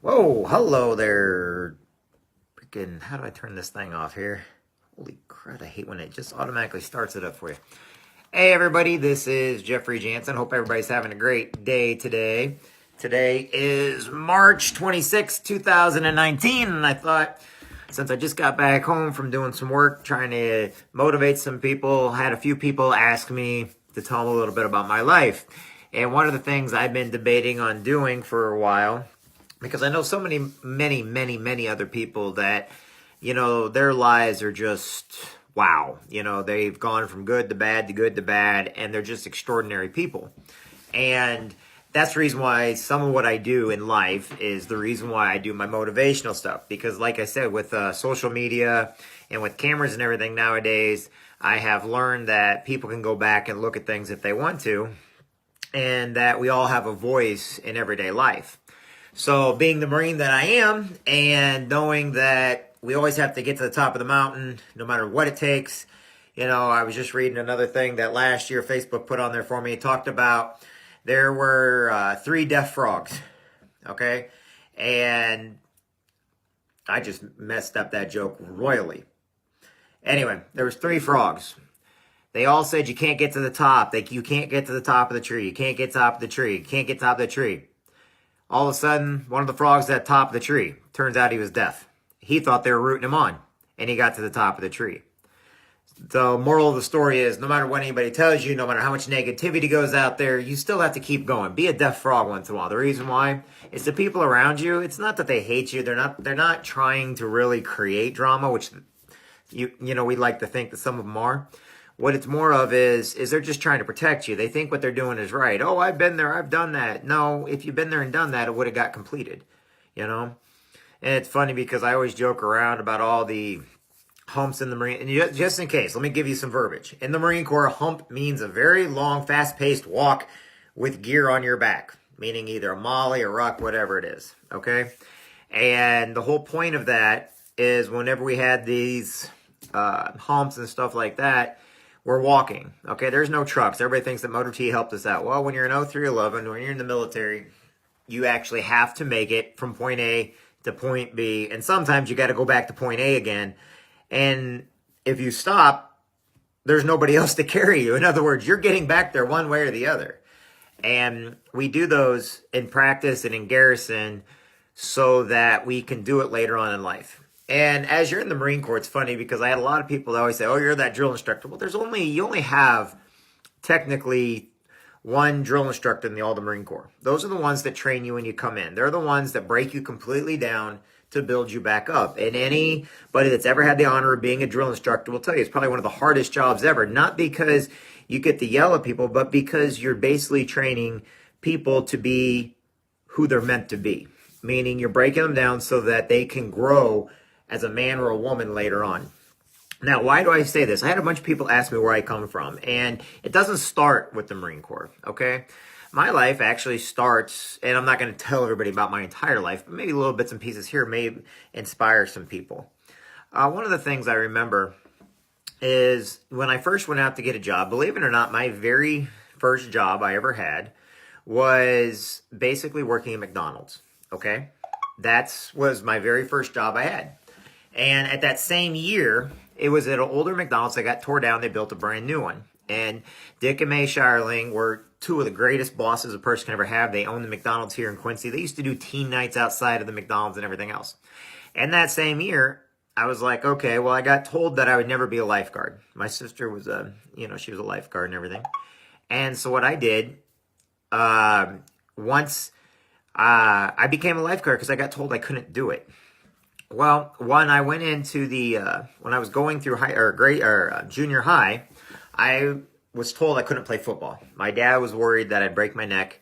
Whoa, hello there. Freaking, how do I turn this thing off here? Holy crap, I hate when it just automatically starts it up for you. Hey everybody, this is Jeff Jansen. Hope everybody's having a great day today. Today is March 26, 2019, and I thought, since I just got back home from doing some work, trying to motivate some people, had a few people ask me to tell them a little bit about my life. And one of the things I've been debating on doing for a while, because I know so many other people that, their lives are just, wow. They've gone from good to bad to good to bad, and they're just extraordinary people. And that's the reason why some of what I do in life is the reason why I do my motivational stuff. Because like I said, with social media and with cameras and everything nowadays, I have learned that people can go back and look at things if they want to, and that we all have a voice in everyday life. So being the Marine that I am, and knowing that we always have to get to the top of the mountain, no matter what it takes. I was just reading another thing that last year Facebook put on there for me. It talked about there were 3 deaf frogs, okay? And I just messed up that joke royally. Anyway, there was 3 frogs. They all said you can't get to the top. You can't get to the top of the tree. You can't get top of the tree. You can't get top of the tree. All of a sudden, one of the frogs at the top of the tree. Turns out he was deaf. He thought they were rooting him on, and he got to the top of the tree. The moral of the story is, no matter what anybody tells you, no matter how much negativity goes out there, you still have to keep going. Be a deaf frog once in a while. The reason why is the people around you. It's not that they hate you. They're not trying to really create drama, which we like to think that some of them are. What it's more of is they're just trying to protect you. They think what they're doing is right. Oh, I've been there. I've done that. No, if you've been there and done that, it would have got completed, And it's funny because I always joke around about all the humps in the Marine. And just in case, let me give you some verbiage. In the Marine Corps, a hump means a very long, fast-paced walk with gear on your back, meaning either a molly, a ruck, whatever it is, okay? And the whole point of that is whenever we had these humps and stuff like that, we're walking, okay? There's no trucks. Everybody thinks that Motor T helped us out. Well, when you're in 0311, when you're in the military, you actually have to make it from point A to point B, and sometimes you got to go back to point A again. And if you stop, there's nobody else to carry you. In other words, you're getting back there one way or the other. And we do those in practice and in garrison so that we can do it later on in life. And as you're in the Marine Corps, it's funny because I had a lot of people that always say, oh, you're that drill instructor. Well, you only have technically one drill instructor in all the Marine Corps. Those are the ones that train you when you come in. They're the ones that break you completely down to build you back up. And anybody that's ever had the honor of being a drill instructor will tell you it's probably one of the hardest jobs ever. Not because you get to yell at people, but because you're basically training people to be who they're meant to be. Meaning you're breaking them down so that they can grow as a man or a woman later on. Now, why do I say this? I had a bunch of people ask me where I come from, and it doesn't start with the Marine Corps, okay? My life actually starts, and I'm not going to tell everybody about my entire life, but maybe little bits and pieces here may inspire some people. One of the things I remember is when I first went out to get a job, believe it or not, my very first job I ever had was basically working at McDonald's, okay? That was my very first job I had. And at that same year, it was at an older McDonald's that got tore down. They built a brand new one. And Dick and May Shireling were 2 of the greatest bosses a person can ever have. They owned the McDonald's here in Quincy. They used to do teen nights outside of the McDonald's and everything else. And that same year, I was like, okay, well, I got told that I would never be a lifeguard. My sister was she was a lifeguard and everything. And so what I did, once I became a lifeguard because I got told I couldn't do it. Well, when I went into when I was going through junior high, I was told I couldn't play football. My dad was worried that I'd break my neck.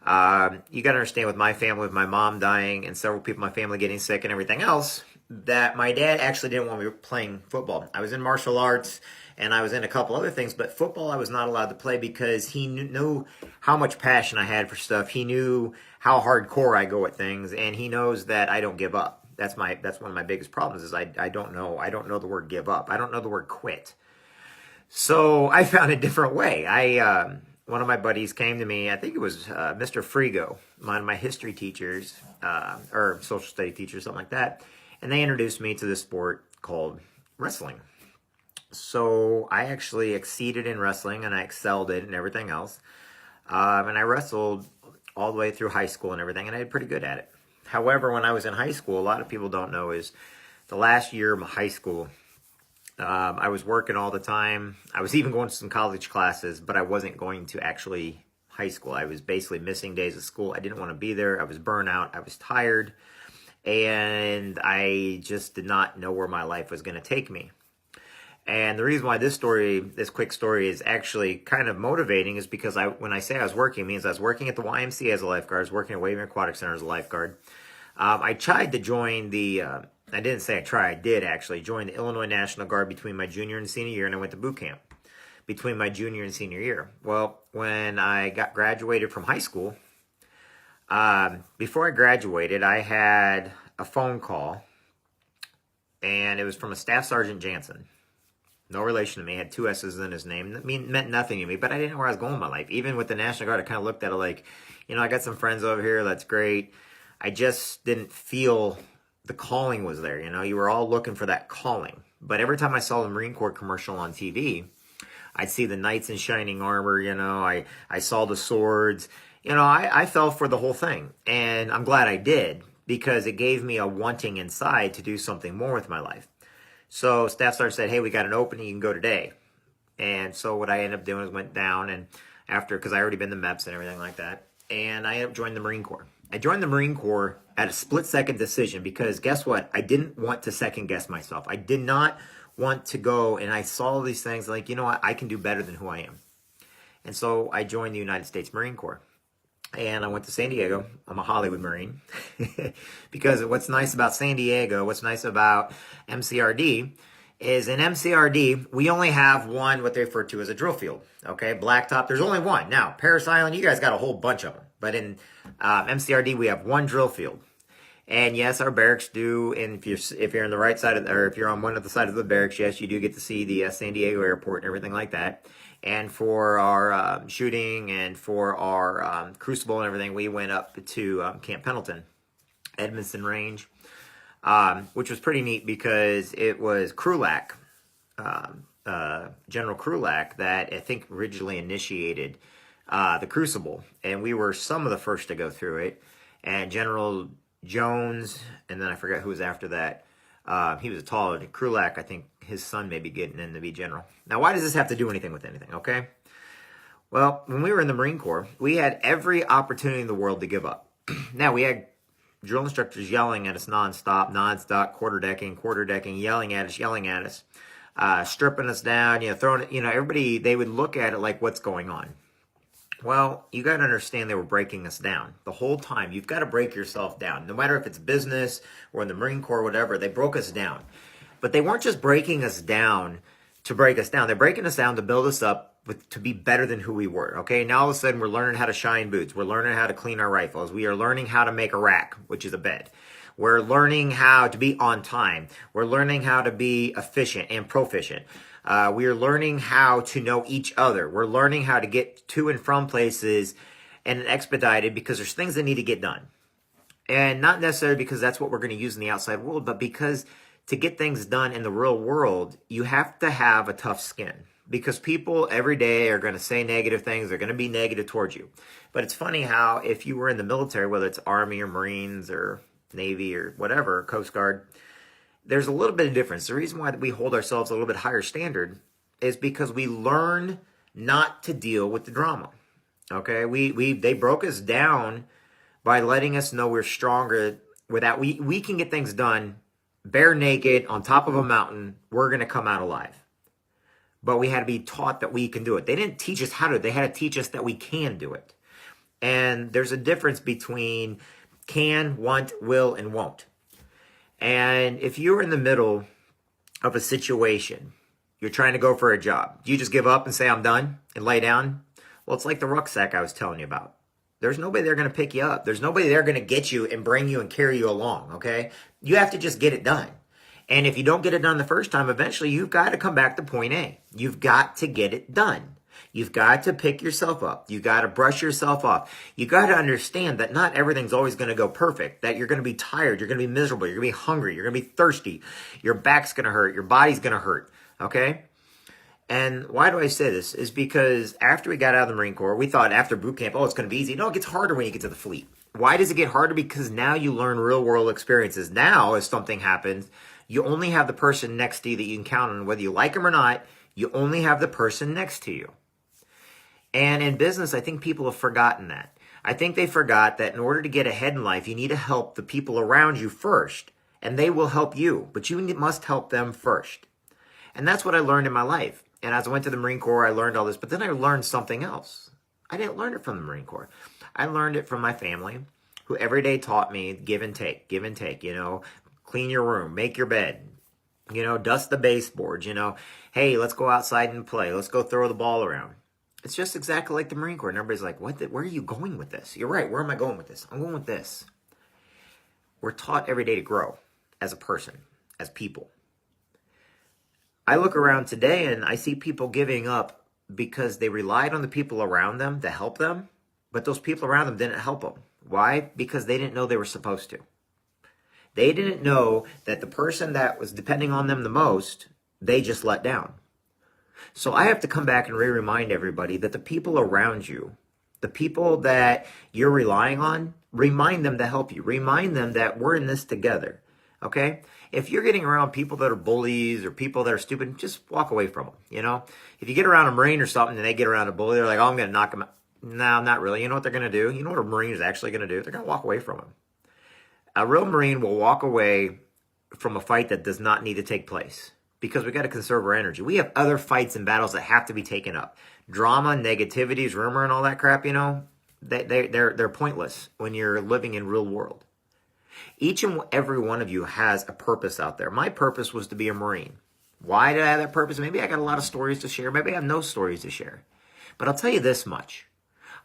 You got to understand with my family, with my mom dying and several people in my family getting sick and everything else, that my dad actually didn't want me playing football. I was in martial arts and I was in a couple other things, but football I was not allowed to play because he knew how much passion I had for stuff. He knew how hardcore I go at things, and he knows that I don't give up. That's one of my biggest problems is I don't know the word give up. I don't know the word quit. So I found a different way. one of my buddies came to me. I think it was Mr. Frigo, one of my history teachers or social study teachers, something like that. And they introduced me to this sport called wrestling. So I actually exceeded in wrestling and I excelled it and everything else. And I wrestled all the way through high school and everything, and I did pretty good at it. However, when I was in high school, a lot of people don't know is the last year of my high school, I was working all the time. I was even going to some college classes, but I wasn't going to actually high school. I was basically missing days of school. I didn't want to be there. I was burnt out. I was tired. And I just did not know where my life was going to take me. And the reason why this quick story is actually kind of motivating is because when I say I was working, it means I was working at the YMCA as a lifeguard. I was working at Waving Aquatic Center as a lifeguard. I tried to join I didn't say I tried, I did actually join the Illinois National Guard between my junior and senior year, and I went to boot camp between my junior and senior year. Well, when I got graduated from high school, before I graduated, I had a phone call, and it was from a Staff Sergeant Jansen. No relation to me, had 2 S's in his name. That meant nothing to me, but I didn't know where I was going in my life. Even with the National Guard, I kind of looked at it like, I got some friends over here, that's great. I just didn't feel the calling was there. You were all looking for that calling. But every time I saw the Marine Corps commercial on TV, I'd see the knights in shining armor, I saw the swords. I fell for the whole thing. And I'm glad I did, because it gave me a wanting inside to do something more with my life. So Staff Sergeant said, hey, we got an opening, you can go today. And so what I ended up doing is went down, and because I already been to MEPS and everything like that, and I ended up joining the Marine Corps. I joined the Marine Corps at a split-second decision because guess what? I didn't want to second-guess myself. I did not want to go, and I saw these things like, what? I can do better than who I am. And so I joined the United States Marine Corps. And I went to San Diego. I'm a Hollywood Marine. Because what's nice about San Diego, what's nice about MCRD, is in MCRD, we only have one, what they refer to as a drill field. Okay, blacktop, there's only one. Now, Parris Island, you guys got a whole bunch of them. But in MCRD, we have one drill field. And yes, our barracks do, and if you're on the right side of, or if you're on one of the sides of the barracks, yes, you do get to see the San Diego airport and everything like that. And for our shooting and for our crucible and everything, we went up to Camp Pendleton, Edmondson Range, which was pretty neat because it was Krulak, General Krulak, that I think originally initiated the crucible. And we were some of the first to go through it. And General Jones, and then I forgot who was after that. He was a taller Krulak. I think his son may be getting in to be general. Now, why does this have to do anything with anything, okay? Well, when we were in the Marine Corps, we had every opportunity in the world to give up. Now, we had drill instructors yelling at us nonstop, quarter decking, yelling at us, stripping us down, throwing it, everybody, they would look at it like, what's going on? Well, you got to understand they were breaking us down the whole time. You've got to break yourself down. No matter if it's business or in the Marine Corps, whatever, they broke us down. But they weren't just breaking us down to break us down. They're breaking us down to build us up to be better than who we were. Okay, now all of a sudden we're learning how to shine boots. We're learning how to clean our rifles. We are learning how to make a rack, which is a bed. We're learning how to be on time. We're learning how to be efficient and proficient. We are learning how to know each other. We're learning how to get to and from places and expedited because there's things that need to get done. And not necessarily because that's what we're going to use in the outside world, but because to get things done in the real world, you have to have a tough skin. Because people every day are going to say negative things. They're going to be negative towards you. But it's funny how if you were in the military, whether it's Army or Marines or Navy or whatever, Coast Guard, there's a little bit of difference. The reason why we hold ourselves a little bit higher standard is because we learn not to deal with the drama. Okay, they broke us down by letting us know we're stronger. Without we can get things done bare naked on top of a mountain. We're going to come out alive. But we had to be taught that we can do it. They didn't teach us how to. They had to teach us that we can do it. And there's a difference between can, want, will, and won't. And if you're in the middle of a situation, you're trying to go for a job, do you just give up and say, I'm done, and lay down? Well, it's like the rucksack I was telling you about. There's nobody there going to pick you up. There's nobody there going to get you and bring you and carry you along, okay? You have to just get it done. And if you don't get it done the first time, eventually you've got to come back to point A. You've got to get it done. You've got to pick yourself up. You got to brush yourself off. You got to understand that not everything's always going to go perfect, that you're going to be tired, you're going to be miserable, you're going to be hungry, you're going to be thirsty, your back's going to hurt, your body's going to hurt, okay? And why do I say this? Is because after we got out of the Marine Corps, we thought after boot camp, oh, it's going to be easy. No, it gets harder when you get to the fleet. Why does it get harder? Because now you learn real world experiences. Now, if something happens, you only have the person next to you that you can count on. Whether you like them or not, you only have the person next to you. And in business, I think people have forgotten that. I think they forgot that in order to get ahead in life, you need to help the people around you first, and they will help you, but you must help them first. And that's what I learned in my life. And as I went to the Marine Corps, I learned all this, but then I learned something else. I didn't learn it from the Marine Corps. I learned it from my family, who every day taught me give and take, you know, clean your room, make your bed, you know, dust the baseboards, you know, hey, let's go outside and play. Let's go throw the ball around. It's just exactly like the Marine Corps. And everybody's like, where are you going with this? You're right. Where am I going with this? I'm going with this. We're taught every day to grow as a person, as people. I look around today and I see people giving up because they relied on the people around them to help them, but those people around them didn't help them. Why? Because they didn't know they were supposed to. They didn't know that the person that was depending on them the most, they just let down. So I have to come back and remind everybody that the people around you, the people that you're relying on, remind them to help you. Remind them that we're in this together. Okay? If you're getting around people that are bullies or people that are stupid, just walk away from them, you know? If you get around a Marine or something and they get around a bully, they're like, oh, I'm going to knock them out. No, not really. You know what they're going to do? You know what a Marine is actually going to do? They're going to walk away from them. A real Marine will walk away from a fight that does not need to take place because we got to conserve our energy. We have other fights and battles that have to be taken up. Drama, negativities, rumor, and all that crap, you know, they're pointless when you're living in real world. Each and every one of you has a purpose out there. My purpose was to be a Marine. Why did I have that purpose? Maybe I got a lot of stories to share. Maybe I have no stories to share. But I'll tell you this much.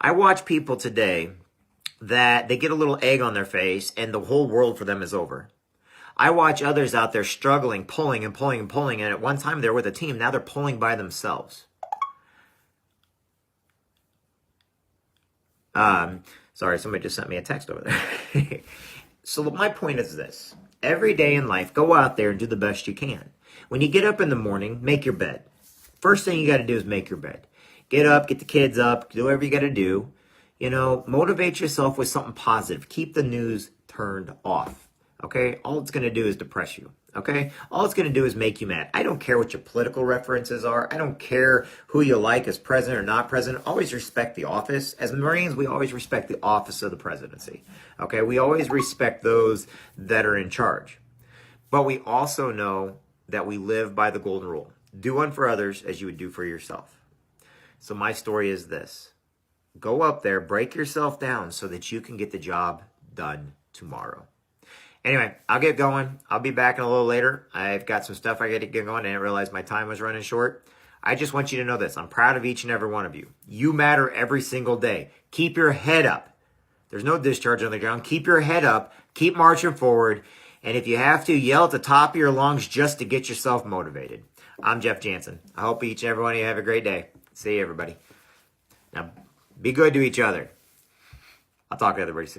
I watch people today that they get a little egg on their face and the whole world for them is over. I watch others out there struggling, pulling and pulling and pulling, and at one time they're with a team. Now they're pulling by themselves. Sorry, somebody just sent me a text over there. So my point is this. Every day in life, go out there and do the best you can. When you get up in the morning, make your bed. First thing you got to do is make your bed. Get up, get the kids up, do whatever you got to do. You know, motivate yourself with something positive. Keep the news turned off. Okay? All it's going to do is depress you. Okay? All it's going to do is make you mad. I don't care what your political references are. I don't care who you like as president or not president. Always respect the office. As Marines, we always respect the office of the presidency. Okay? We always respect those that are in charge. But we also know that we live by the golden rule. Do unto others as you would do for yourself. So my story is this. Go up there, break yourself down so that you can get the job done tomorrow. Anyway, I'll get going. I'll be back in a little later. I've got some stuff I got to get going. I didn't realize my time was running short. I just want you to know this. I'm proud of each and every one of you. You matter every single day. Keep your head up. There's no discharge on the ground. Keep your head up. Keep marching forward. And if you have to, yell at the top of your lungs just to get yourself motivated. I'm Jeff Jansen. I hope each and every one of you have a great day. See you, everybody. Now, be good to each other. I'll talk to everybody soon.